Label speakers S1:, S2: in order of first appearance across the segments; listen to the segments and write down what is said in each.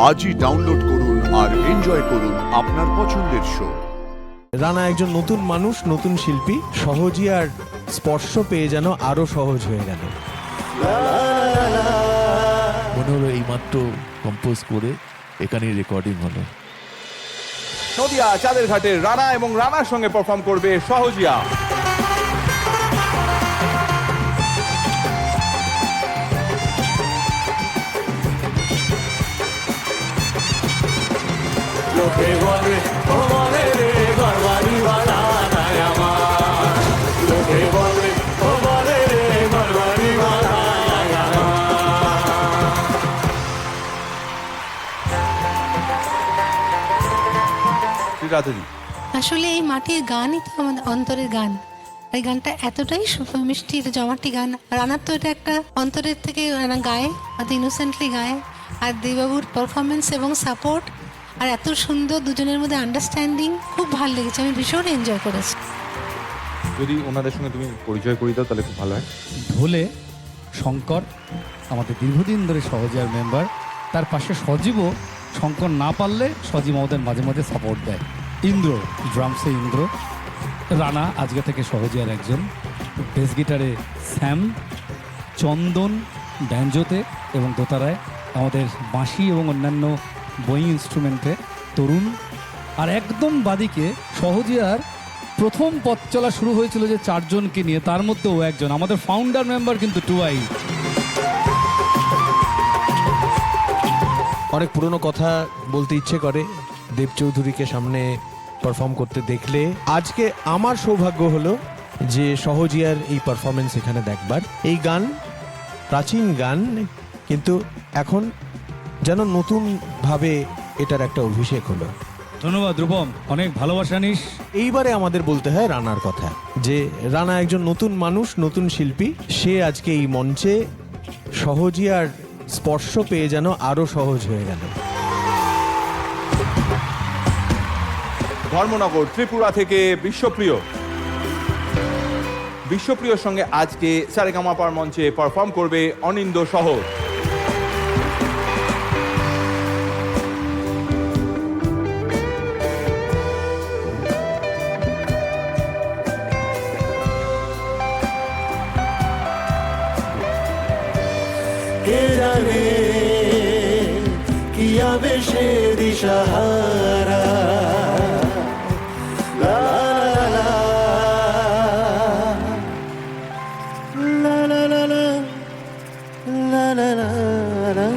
S1: আজই ডাউনলোড করুন আর এনজয় করুন আপনার পছন্দের শো।
S2: রানা একজন নতুন মানুষ, নতুন শিল্পী, সহজই আর স্পর্শ পেয়ে যেন আরো সহজ হয়ে গেল।
S3: মনে হলো এইমাত্র কম্পোজ করে এখানেই রেকর্ডিং হলো।
S4: নদিয়া চাঁদের ঘাটের রানা এবং রানার সঙ্গে পারফর্ম করবে সহজিয়া।
S5: আসলে এই মাটির গানই তো আমাদের অন্তরের গান। এই গানটা এতটাই মিষ্টি, এটা জমাটি গান। রানার তো এটা একটা অন্তরের থেকে গায়ে, অত ইনোসেন্টলি গায়ে। আর দেববাবুর পারফরমেন্স এবং সাপোর্ট আর এত সুন্দর দুজনের মধ্যে আন্ডারস্ট্যান্ডিং, খুব ভালো লেগেছে। আমি ভীষণ এনজয় করেছি।
S4: যদি ওনাদের সঙ্গে তুমি পরিচয় করিয়ে দাও তাহলে খুব ভালো হয়।
S6: ঢোলে শঙ্কর আমাদের দীর্ঘদিন ধরে সহজিয়ার মেম্বার, তার পাশে সজীবও, শঙ্কর না পারলে সজীব আমাদের মাঝে মাঝে সাপোর্ট দেয়। ইন্দ্র ড্রামসে ইন্দ্র, রানা আজকে থেকে সহজিয়ার একজন, বেস গিটারে স্যাম, চন্দন ব্যাঞ্জোতে এবং দোতারায়, আমাদের বাঁশি এবং অন্যান্য বই ইনস্ট্রুমেন্টে তরুণ। আর একদম বাদিকে সহজিয়ার প্রথম পথ চলা শুরু হয়েছিল যে চারজনকে নিয়ে, তার মধ্যেও একজন আমাদের ফাউন্ডার মেম্বার কিন্তু টুয়াই।
S2: অনেক পুরনো কথা বলতে ইচ্ছে করে দেব চৌধুরীকে সামনে পারফর্ম করতে দেখলে। আজকে আমার সৌভাগ্য হলো যে সহজিয়ার এই পারফরমেন্স এখানে দেখবার। এই গান প্রাচীন গান, কিন্তু এখন যেন নতুনভাবে এটার একটা অভিষেক হলো।
S6: ধন্যবাদ রূপম, অনেক ভালোবাসা নিস।
S2: এইবারে আমাদের বলতে হয় রানার কথা, যে রানা একজন নতুন মানুষ, নতুন শিল্পী। সে আজকে এই মঞ্চে সহজিয়ার স্পর্শ পেয়ে যেন আরো সহজ হয়ে গেল।
S4: ধর্মনগর ত্রিপুরা থেকে বিশ্বপ্রিয়র সঙ্গে আজকে সারেগামাপার মঞ্চে পারফর্ম করবে অনিন্দ শহর।
S7: কে জানে কি হবে সে দিশাহারা, লা লা লা লা লা লা লা লা লা লা।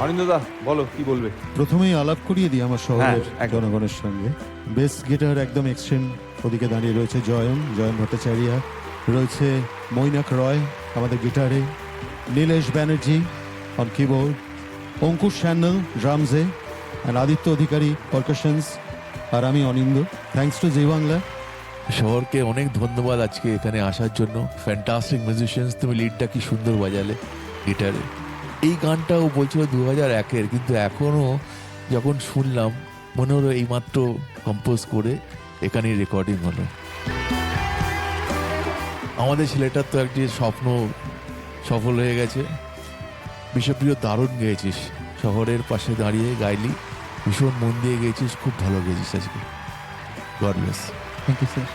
S4: অনিন্দদা বলো কি বলবে?
S8: প্রথমেই আলাপ করিয়ে দিই আমার শহরের
S4: একদম।
S8: জনগণের সঙ্গে। বেস গিটার একদম এক্সট্রিম, ওদিকে দাঁড়িয়ে রয়েছে জয়ন ভট্টাচার্য, রয়েছে মৈনাক রয় আমাদের গিটারে, নীলেশ ব্যানার্জি অন কিবোর্ড, অঙ্কুশ স্যান্ডল ড্রামসে, আর আদিত্য অধিকারী পারকাশনস, আর আমি অনিন্দ। থ্যাঙ্কস টু জি বাংলা।
S3: শহরকে অনেক ধন্যবাদ আজকে এখানে আসার জন্য। ফ্যান্টাস্টিক মিউজিশিয়ানস, তুমি লিডটা কি সুন্দর বাজালে গিটারে। এই গানটাও বলছিল 2001-এর, কিন্তু এখনও যখন শুনলাম মনে হলো এইমাত্র কম্পোজ করে এখানেই রেকর্ডিং হলো। আমাদের ছেলেটার তো একটি স্বপ্ন সফল হয়ে গেছে। বিশ্বপ্রিয় দারুণ গেয়েছিস, শহরের পাশে দাঁড়িয়ে গাইলি, ভীষণ মন দিয়ে গেয়েছিস, খুব ভালো গেয়েছিস আজকে। God bless.
S6: Thank you sir.